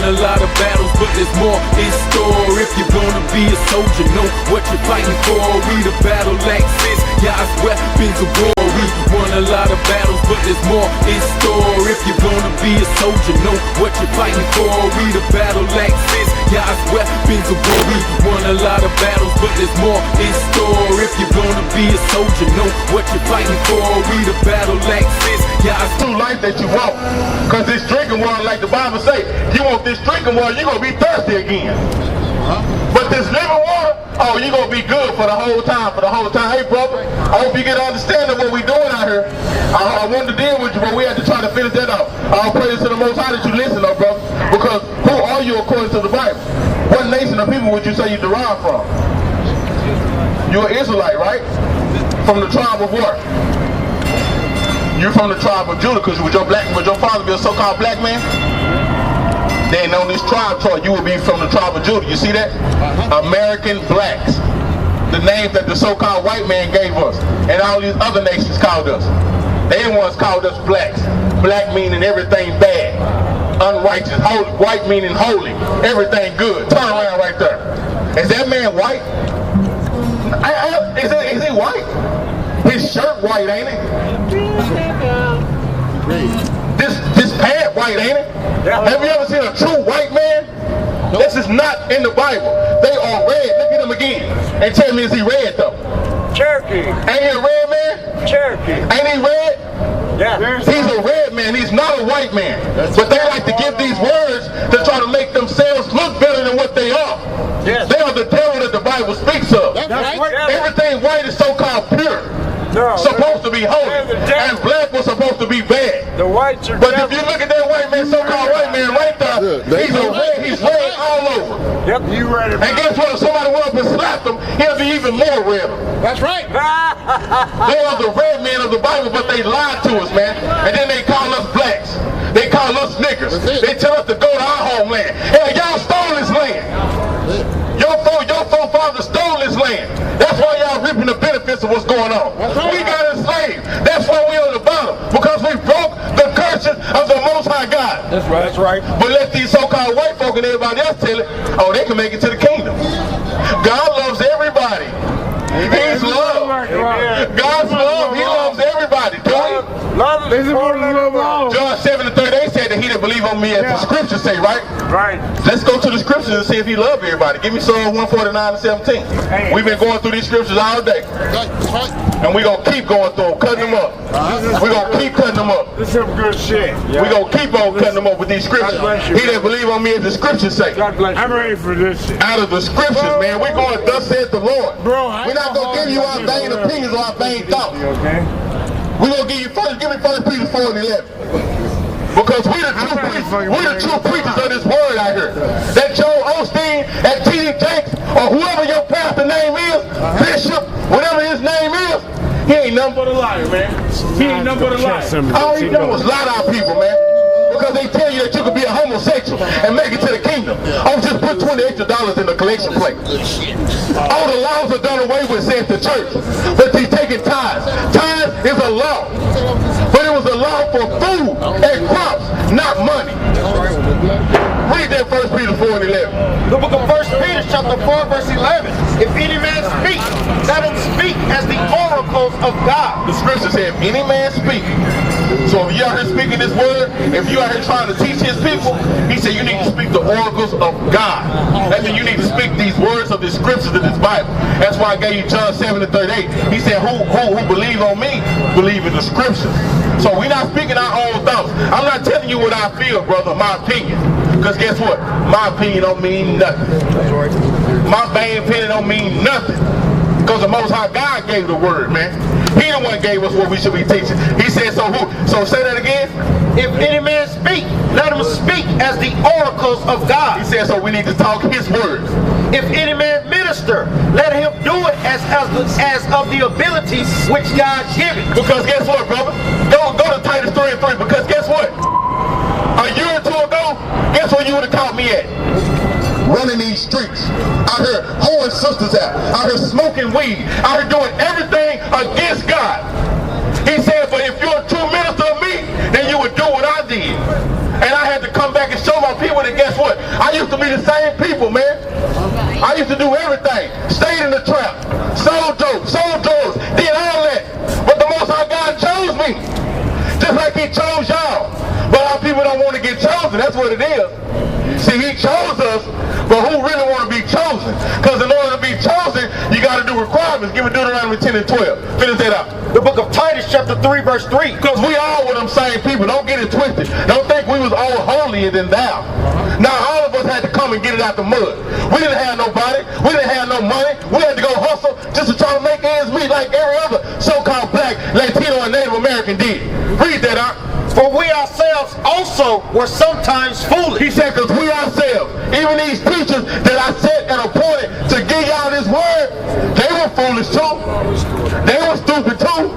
a lot of battles, but there's more in store. If you're gonna be a soldier, know what you're fighting for. We the battle axes, God's weapons of war. We won a lot of battles, but there's more in store. If you're gonna be a soldier, know what you're fighting for. We the battle axes, God's weapons of war. We won a lot of battles, but there's more in store. If you're gonna be a soldier, know what you're fighting for. We the battle axes, God's true life that you want. Cause this drinking water, like the Bible say, you want this drinking water, you're gonna be thirsty again. But this living water, oh, you're gonna be good for the whole time, Hey brother, I hope you get an understanding of what we're doing out here. I wanted to deal with you, but we had to try to finish that off. I'll praise to the Most High that you listen though, brother. Because who are you according to the Bible? What nation of people would you say you derive from? You're an Israelite, right? From the tribe of what? You're from the tribe of Judah, because would your father be a so-called black man? Then on this tribe chart, you would be from the tribe of Judah. You see that? American blacks. The names that the so-called white man gave us. And all these other nations called us. They the ones called us blacks. Black meaning everything bad. Unrighteous. Holy. White meaning holy. Everything good. Turn around right there. Is that man white? Is he white? His shirt white, ain't it? This pant white, ain't it? Have you ever seen a true white man? This is not in the Bible. They are red. Look at him again. And tell me, is he red though? Cherokee. Ain't he a red man? Cherokee. Ain't he red? Yeah. He's a red man. He's not a white man. But they like to give these words to try to make themselves look better than what they are. Yes. They are the devil that the Bible speaks of. That's right. Everything white is so-called pure. No, supposed to be holy. And black was supposed to be bad. The whites are But if you look at that white man, so-called white man right there, he's red all over. Yep, you read it. And guess what? If somebody went up and slapped him, he'll be even more red. That's right. They are the red men of the Bible, but they lied to us, man. And then they call us blacks. They call us niggers. They tell us to go to our homeland. Hey, y'all stole this land. Your forefathers stole this land. That's why y'all reaping the benefits of what's going on. We got enslaved. That's why we on the bottom. Because we broke the curses of the Most High God. That's right. That's right. But let these so-called white folk and everybody else tell it, oh, they can make it to the kingdom. God loves everybody. He's love. God's love. He loves everybody. Do he? John 7:38 said that he that believe on me, as the scriptures say, right? Right. Let's go to the scriptures and see if he loved everybody. Give me Psalm 149:17. We've been going through these scriptures all day. And we're going to keep going through them, cutting them up. We're going to keep cutting them up. This is some good shit. We're going to keep on cutting them up with these scriptures. He that believe on me, as the scriptures say. God bless you. I'm ready for this shit. Out of the scriptures, man, we're going, thus saith the Lord. Bro, we're not going to give you our vain opinions or our vain thoughts. Okay. We're going to give me 1 Peter 4:11. Because we the true preachers of this word out here. That Joe Osteen, that T.D. Jakes, or whoever your pastor name is, Bishop, whatever his name is, he ain't nothing but a liar, man. He ain't nothing but a liar. All he done was lie to our people, man. Because they tell you that you can be a homosexual and make it to the kingdom. Oh, just put $20 extra in the collection plate. All the laws are done away with, says the church. But he's taking tithes. Tithes is a law. But it was a law for food and crops, not money. Read that 1 Peter 4:11. The book of 1 Peter chapter 4 verse 11. If any man speak, let him speak as the oracles of God. The scripture said, if any man speak. So if you out here speaking this word, if you out here trying to teach his people, he said you need to speak the oracles of God. That means you need to speak these words of the scriptures of this Bible. That's why I gave you John 7:38. He said, who believe on me, believe in the scriptures. So we're not speaking our own thoughts. I'm not telling you what I feel, brother, my opinion. Because guess what? My opinion don't mean nothing. My vain opinion don't mean nothing. Because the Most High God gave the word, man. He the one gave us what we should be teaching. He said, so say that again. If any man speak, let him speak as the oracles of God. He said, so we need to talk his words. If any man minister, let him do it as of the ability which God giveth. Because guess what, brother? Go to Titus 3:3. Because guess what? A year or two ago, guess where you would have caught me at? Running these streets, out here hoeing sisters out here smoking weed, out here doing everything against God. He said, but if you're a true minister of me, then you would do what I did. And I had to come back and show my people that guess what? used to be the same people, man. I used to do everything. Stayed in the trap, sold dope, sold drugs, did all that. But the Most High God chose me, just like He chose y'all. But our people don't want to get chosen. That's what it is. See, He chose us, but who really want to be chosen? Because in order to be chosen, you got to do requirements. Give me Deuteronomy 10 and 12. Finish that out. The book of Titus chapter 3 verse 3. Because we all were them same people. Don't get it twisted. Don't think we was all holier than thou. Now all of us had to come and get it out the mud. We didn't have nobody. We didn't have no money. We had to go hustle just to try to make ends meet like every other so-called black, Latino, and Native American did. Read that out. For we ourselves also were sometimes foolish. He said, because we ourselves, even these preachers that I set and appointed to give y'all this word, they were foolish too. They were stupid too.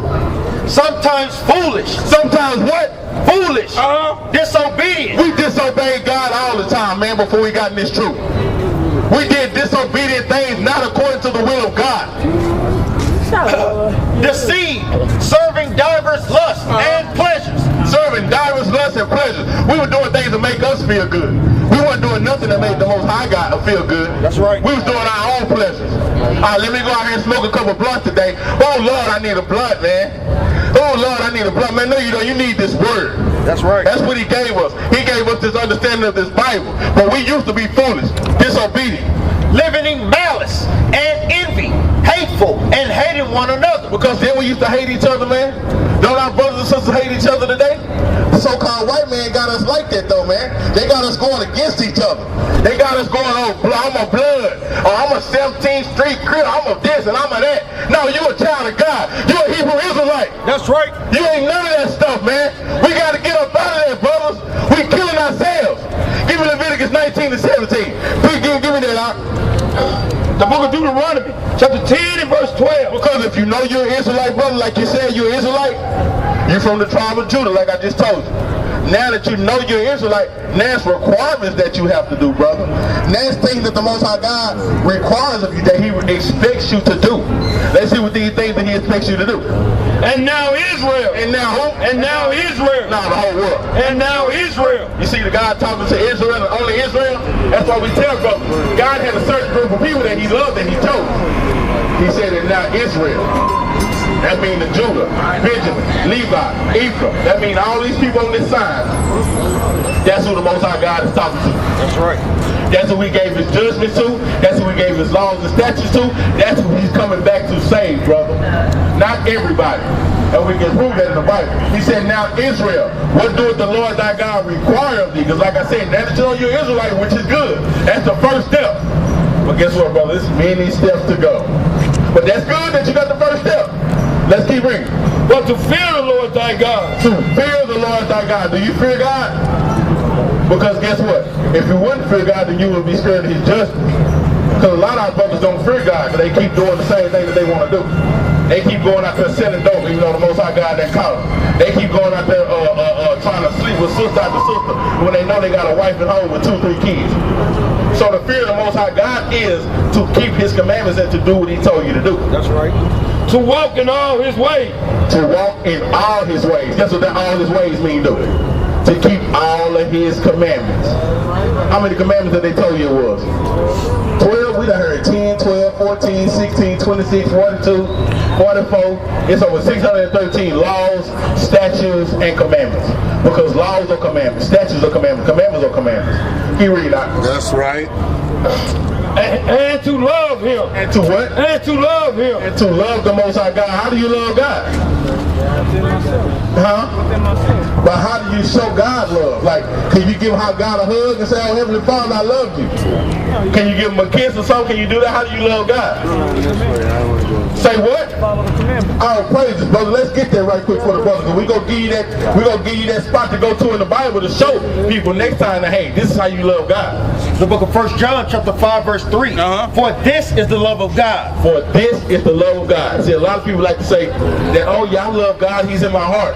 Sometimes foolish. Sometimes what? Foolish. Disobedient. We disobeyed God all the time, man, before we got in this truth. We did disobedient things not according to the will of God. Deceived. Serving divers lusts and pleasures. Serving divers lusts and pleasures. We were doing things to make us feel good. We weren't doing nothing that made the Most High God feel good. That's right. We was doing our own pleasures. All right, let me go out here and smoke a couple blunts today. Oh, Lord, I need a blunt, man. Oh, Lord, I need a blunt. Man, no, you don't. You need this word. That's right. That's what He gave us. He gave us this understanding of this Bible. But we used to be foolish, disobedient. Living in malice and envy, hateful and hating one another. Because then we used to hate each other, man. Don't our brothers and sisters hate each other today? The so-called white man got us like that, though, man. They got us going against each other. They got us going, oh, I'm a blood, or I'm a 17th Street Crip, I'm a this and I'm a that. No, you a child of God. You a Hebrew Israelite. That's right. You ain't none of that stuff, man. We got to get up out of there, brothers. We killing ourselves. Give me Leviticus 19 and 17. Please give me that out. The book of Deuteronomy, chapter 10 and verse 12. Because if you know you're an Israelite, brother, like you said you're an Israelite, you're from the tribe of Judah, like I just told you. Now that you know you're an Israelite, now it's requirements that you have to do, brother. Now it's things that the Most High God requires of you that He expects you to do. Let's see what these things that He expects you to do. And now Israel. And now who? And now Israel. Now the whole world. And now Israel. You see the God talking to Israel and only Israel? That's why we tell brothers, God had a certain group of people that He loved and He chose. He said that now Israel. That means the Judah, Benjamin, Levi, Ephraim. That means all these people on this side. That's who the Most High God is talking to. That's right. That's who He gave His judgments to. That's who He gave His laws and statutes to. That's who He's coming back to save, brother. Not everybody. And we can prove that in the Bible. He said, now Israel, what doeth the Lord thy God require of thee? Because like I said, now that you know you're Israelite, which is good. That's the first step. But guess what, brother? There's many steps to go. But that's good that you got the first step. Let's keep reading. But to fear the Lord thy God. To fear the Lord thy God. Do you fear God? Because guess what? If you wouldn't fear God, then you would be scared of His judgment. Because a lot of our brothers don't fear God, because they keep doing the same thing that they want to do. They keep going out there selling dope, even though the Most High God that caught them. They keep going out there trying to sleep with sister after sister when they know they got a wife at home with 2-3 kids. So the fear of the Most High God is to keep His commandments and to do what He told you to do. That's right. To walk in all His ways. To walk in all His ways. That's what that all His ways mean, do. To keep all of His commandments. How many commandments that they told you it was? 12, we done heard 10, 12, 14, 16, 26, 42, 44. It's over 613 laws, statutes, and commandments. Because laws are commandments, statutes are commandments, commandments are commandments. He read out. That's right. And to love Him. And to what? And to love Him. And to love the Most High God. How do you love God? Huh? But how do you show God love? Like, can you give God a hug and say, oh, Heavenly Father, I love you? Can you give Him a kiss or something? Can you do that? How do you love God? Say what? Oh, praise it, brother. Let's get there right quick for the brother. We're gonna give you that spot to go to in the Bible to show people next time that, hey, this is how you love God. The book of 1 John chapter 5 verse 3. For this is the love of God. For this is the love of God. See, a lot of people like to say that, oh yeah, I love God, He's in my heart.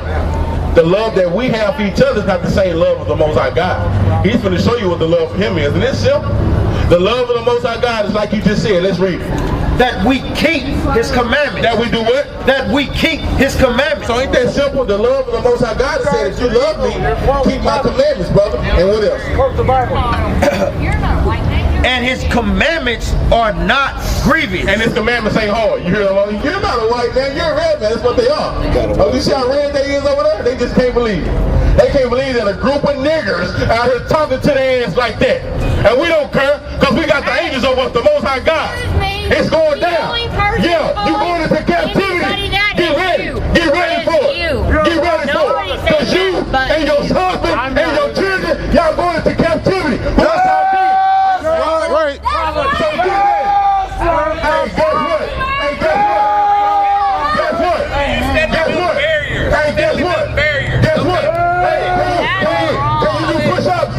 The love that we have for each other is not the same love of the Most High God. He's going to show you what the love for Him is. And it's simple. The love of the Most High God is like you just said. Let's read it. that we keep his commandments. That we do what? That we keep his commandments. So ain't that simple? The love of the Most High God said, if you love me, keep my commandments, brother. And what else? Quote the Bible. And his commandments are not grievous. And his commandments ain't hard. You hear them? You're not a white man, you're a red man. That's what they are. Oh, you see how red they is over there? They just can't believe it. They can't believe that a group of niggers out here talking to their ass like that. And we don't care, because we got the angels over us, the Most High God. It's going down. Yeah, you going into captivity. Get ready. Get ready for it. Get ready for it. Because you and your husband and your children, y'all going into captivity. But what's our deal? Right. So get ready. Hey, guess what? Hey, guess what? Guess what? Guess what? Hey, guess what? Guess what? Hey, can you do push-ups?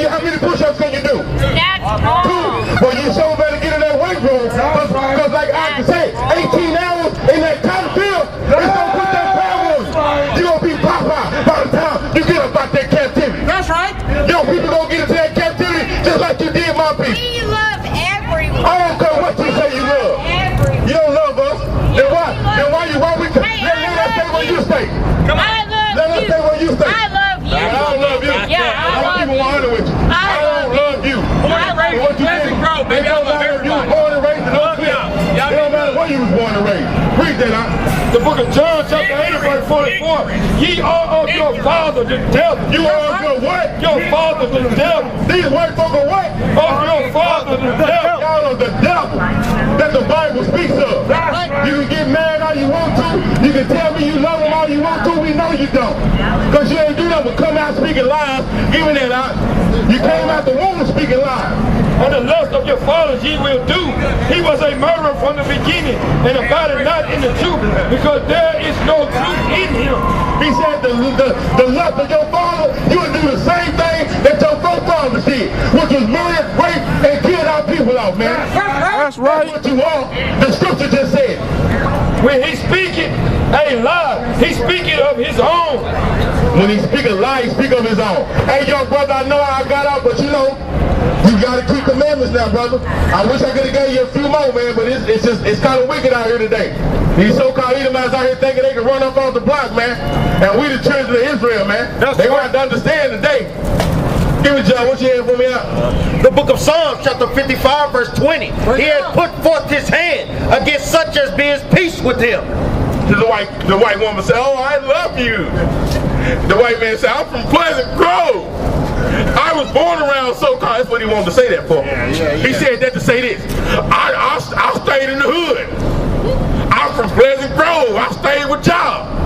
How many push-ups can you do? Two. Well, you sure better get in that weight room. Because like I can say, 18 hours in that cotton field, it's going to put that power on you. You're going to be Popeye by the time you get up out that captivity. That's right. Yo, people going to get into that captivity just like you did my people. We love everyone. I don't care what you say you love. You don't love us. Then why? Why we let us stay where you stay. I love Let us you. stay where you stay. I love you. I don't love you. Yeah, I I'm love keeping you. 100 with you. I don't love you. What you did, baby, I love you was born and raised in Oak Cliff. It don't matter where you was born and raised. Read that out. The book of John, chapter 8, verse 44. Ye are of your father, the devil. You are of your what? Your father, the devil. These white folk are what? Of your father, the devil. Y'all are the devil that the Bible speaks of. You can get mad all you want to. You can tell me you love them all you want to. We know you don't. Because you ain't do that but come out speaking lies, giving that out. You came out the womb speaking lies. And the lust of your fathers ye will do. He was a murderer from the beginning, and abided not in the truth, because there is no truth in him. He said the lust of your father, you would do the same thing that your forefathers did, which was murder, rape, and kill our people out, man. That's right. That's what you are. The scripture just said. When he speaking a lie, he speaking of his own. When he speak a lie, he speak of his own. Hey, young brother, I know I got out, but you know, you gotta keep commandments now, brother. I wish I could have gave you a few more, man, but it's kind of wicked out here today. These so-called Edomites out here thinking they can run up off the block, man. And we the children of Israel, man. They want to understand today. Give me, John, what you had for me out? The book of Psalms, chapter 55, verse 20. He had put forth his hand against such as be his peace with him. The white woman said, oh, I love you. The white man said, I'm from Pleasant Grove. I was born around so-called, that's what he wanted to say that for. He said that to say this. I stayed in the hood. I'm from Pleasant Grove. I stayed with y'all.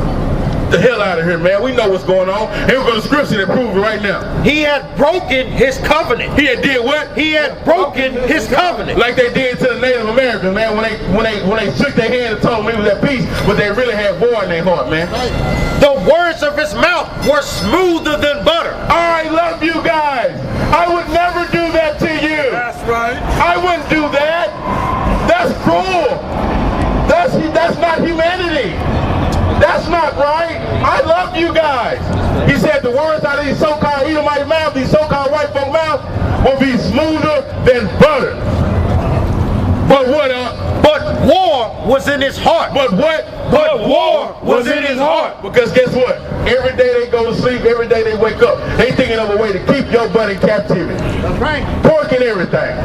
The hell out of here, man. We know what's going on. Here we go to scripture that prove it right now. He had broken his covenant. He had did what? He had broken his covenant. Like they did to the Native Americans, man, when they shook their hand and told them he was at peace, but they really had war in their heart, man. The words of his mouth were smoother than butter. I love you guys. I would never do that to you. That's right. I wouldn't do that. That's cruel. That's not humanity. That's not right. I love you guys. He said the words out of these so-called Edomite mouth, these so-called white folk mouth, will be smoother than butter. But what But war was in his heart. But what? But war was in his heart. Because guess what? Every day they go to sleep, every day they wake up, they thinking of a way to keep your butt in captivity. That's right. Pork and everything.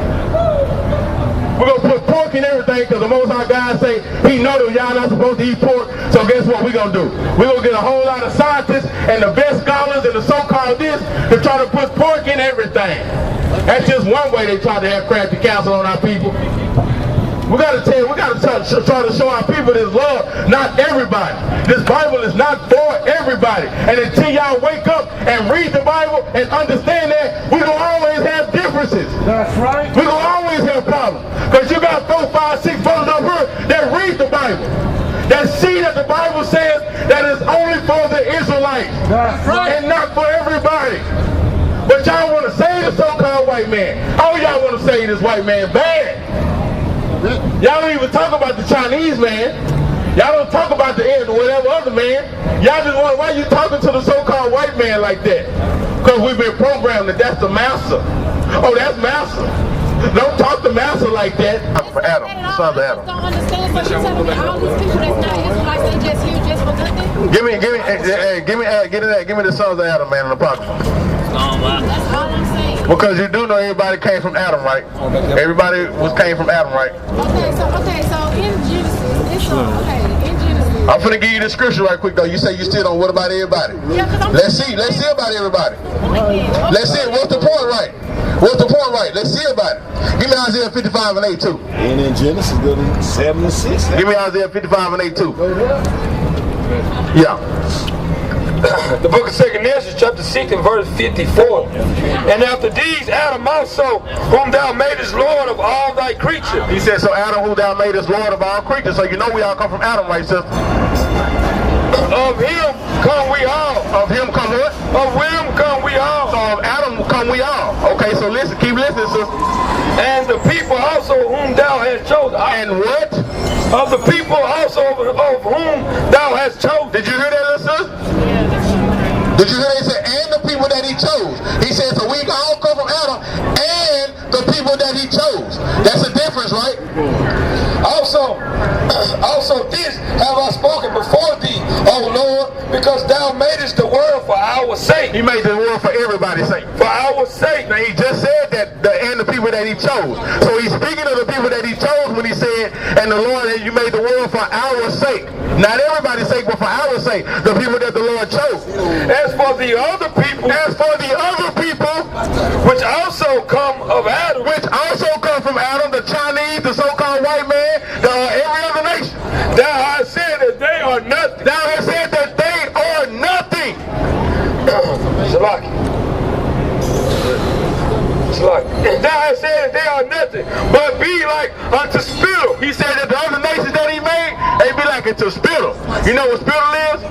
We're going to put pork in everything because the Most High God say he know that y'all not supposed to eat pork. So guess what we're going to do? We're going to get a whole lot of scientists and the best scholars and the so-called this to try to put pork in everything. That's just one way they try to have crafty counsel on our people. We got to try to show our people this love, not everybody. This Bible is not for everybody. And until y'all wake up and read the Bible and understand that, we're going to always have differences. That's right. We're going to always have problems. Because you got 4, 5, 6 brothers up here that read the Bible. That see that the Bible says that it's only for the Israelites. That's right. And not for everybody. But y'all want to say the so-called white man. All y'all want to say this white man bad. Y'all don't even talk about the Chinese man. Y'all don't talk about the whatever other man. Y'all just wonder why you talking to the so-called white man like that? Because we've been programmed that that's the master. Oh, that's master. Don't talk to master like that. For Adam, sons of Adam. Don't understand. So you're telling me all these people that's not Israelites, they just here just for nothing? Give me the sons of Adam, man, in the Apocrypha. That's all I'm saying. Because you do know everybody came from Adam, right? Everybody came from Adam, right? Okay, so in Genesis, it's in Genesis. I'm finna give you the scripture right quick though. You say you still don't. What about everybody? Yeah, let's see about everybody. Let's see. What's the point, right? Let's see about it. Give me Isaiah 55 and 8 too. And in Genesis, go to 7 and 6. Give me Isaiah 55 and 8 too. Yeah. The book of 2 Nephthys, chapter 6 and verse 54. And after these, Adam also, whom thou madest Lord of all thy creatures. He said, so Adam, who thou madest Lord of all creatures. So you know we all come from Adam, right, sister? Of him come we all. Of him come what? Of him come we all. So of Adam come we all. Okay, so listen, keep listening, sister. And the people also whom thou hast chosen. And what? Of the people also of whom thou hast chosen. Did you hear that, little sister? Did you hear that? He said, and the people that he chose. He said, so we all come from Adam and the people that he chose. That's the difference, right? Also this have I spoken before thee, O Lord, because thou madest the world for our sake. He made the world for everybody's sake. For our sake. Now he just said that and the people that he chose. So he's speaking of the people that he chose when he said, and the Lord, and you made the world for our sake. Not everybody's sake, but for our sake. The people that the Lord chose. As for the other people, which also come of Adam, which also come from Adam, the Chinese, the so-called white man, every other nation. Thou hast said that they are nothing. Thou hast said that they are nothing. Shalaki. Thou hast said that they are nothing, but be like unto spittle. He said that the other nations that he made, they be like unto spittle. You know what spittle is?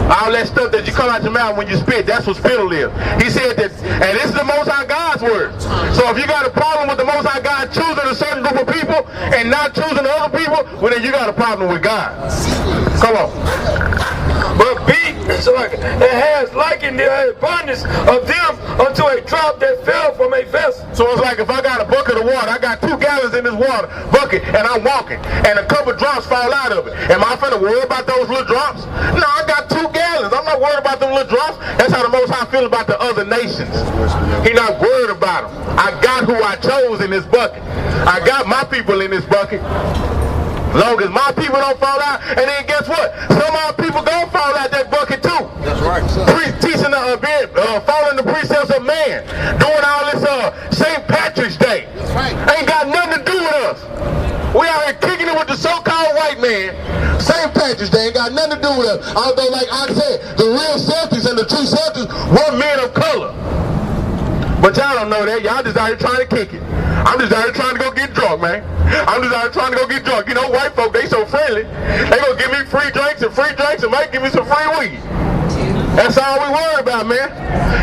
All that stuff that you come out your mouth when you spit, that's what spittle is. He said that, and this is the Most High God's word. So if you got a problem with the Most High God choosing a certain group of people and not choosing the other people, well then you got a problem with God. Come on. But be and has likened the abundance of them unto a drop that fell from a vessel. So it's like if I got a bucket of water, I got 2 gallons in this water bucket, and I'm walking, and a couple drops fall out of it. Am I finna worry about those little drops? No, I got 2 gallons. I'm not worried about them little drops. That's how the Most High feel about the other nations. He not worried about them. I got who I chose in this bucket. I got my people in this bucket. Long as my people don't fall out, and then guess what? Some of our people gonna fall out that bucket too. That's right. Teaching following the precepts of man, doing all this St. Patrick's Day. That's right. Ain't got nothing to do with us. We out here kicking it with the so-called white man. St. Patrick's Day ain't got nothing to do with us. Although, like I said, the real Celtics and the true Celtics were men of color. But y'all don't know that. Y'all just out here trying to kick it. I'm just out here trying to go get drunk, man. I'm just out here trying to go get drunk. You know, white folk, they so friendly. They gonna give me free drinks and might give me some free weed. That's all we worry about, man.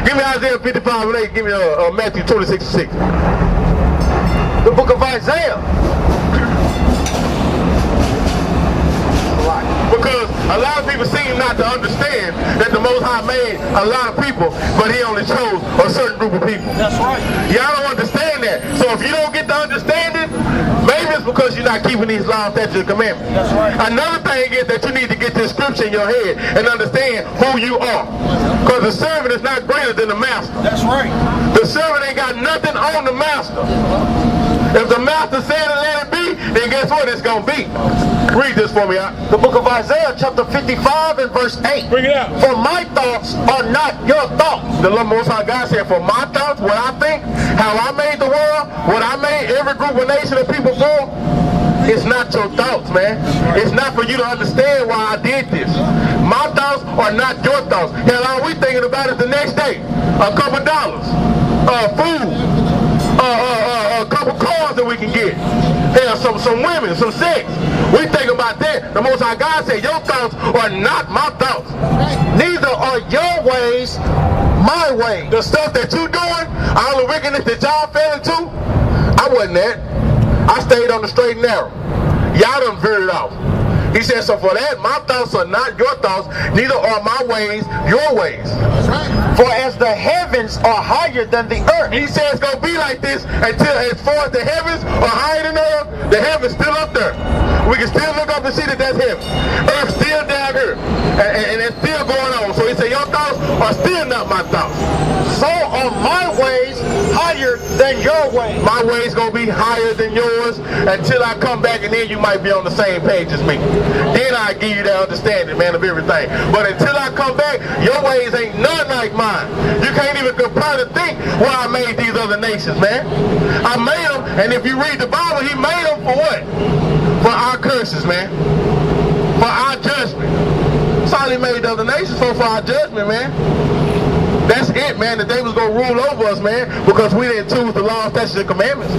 Give me Isaiah 55 and 8. Give me Matthew 26 and 6. The book of Isaiah. Because a lot of people seem not to understand that the Most High made a lot of people, but he only chose a certain group of people. That's right. Y'all don't understand that. So if you don't get the understanding, maybe it's because you're not keeping these laws, statutes, and commandments. That's right. Another thing is that you need to get this scripture in your head and understand who you are. Because the servant is not greater than the master. That's right. The servant ain't got nothing on the master. If the master said it, let it be, then guess what it's going to be? Read this for me out. The book of Isaiah, chapter 55 and verse 8. Bring it out. For my thoughts are not your thoughts. The Most High God said, for my thoughts, what I think, how I made the world, what I made every group of nation of people for, it's not your thoughts, man. It's not for you to understand why I did this. My thoughts are not your thoughts. Hell, all we thinking about is the next day. A couple dollars. Food. A couple cars that we can get. Hell, some women, some sex. We think about that. The Most High God said, your thoughts are not my thoughts. Neither are your ways my ways. The stuff that you doing, all the wickedness that y'all fell into, I wasn't that. I stayed on the straight and narrow. Y'all done veered off. He said, so for that, my thoughts are not your thoughts, neither are my ways your ways. That's right. For as the heavens are higher than the earth. He says it's going to be like this until as far as the heavens are higher than the earth, the heavens still up there. We can still look up and see that that's heaven. Earth's still down here. And it's still going on. So he said, your thoughts are still not my thoughts. So are my ways higher than your ways. My ways going to be higher than yours until I come back, and then you might be on the same page as me. Then I give you the understanding, man, of everything. But until I come back, your ways ain't none like mine. You can't even compare to think why I made these other nations, man. I made them, and if you read the Bible, he made them for what? For our curses, man. For our judgment. That's all he made the other nations for our judgment, man. That's it, man, that they was going to rule over us, man, because we didn't choose the law, statutes, and commandments.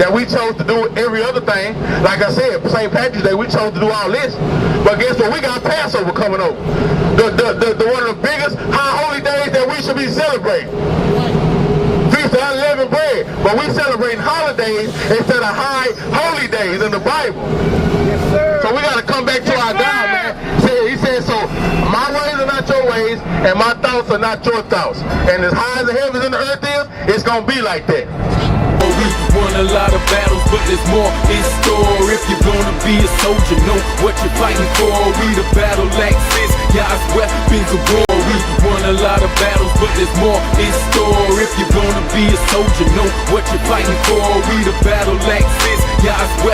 That we chose to do every other thing. Like I said, St. Patrick's Day, we chose to do all this. But guess what? We got Passover coming over. The one of the biggest high holy days that we should be celebrating. Feast of unleavened bread. But we celebrating holidays instead of high holy days in the Bible. Yes, sir. So we got to come back to our God, man. He said, so my ways are not your ways, and my thoughts are not your thoughts. And as high as the heavens and the earth is, it's going to be like that. We won a lot of battles, but there's more in store. If you're gonna be a soldier, know what you're fighting for. We the battle axes, God's weapons of war. We won a lot of battles, but there's more in store. If you're gonna be a soldier, know what you're fighting for. We the battle axes, God's weapons.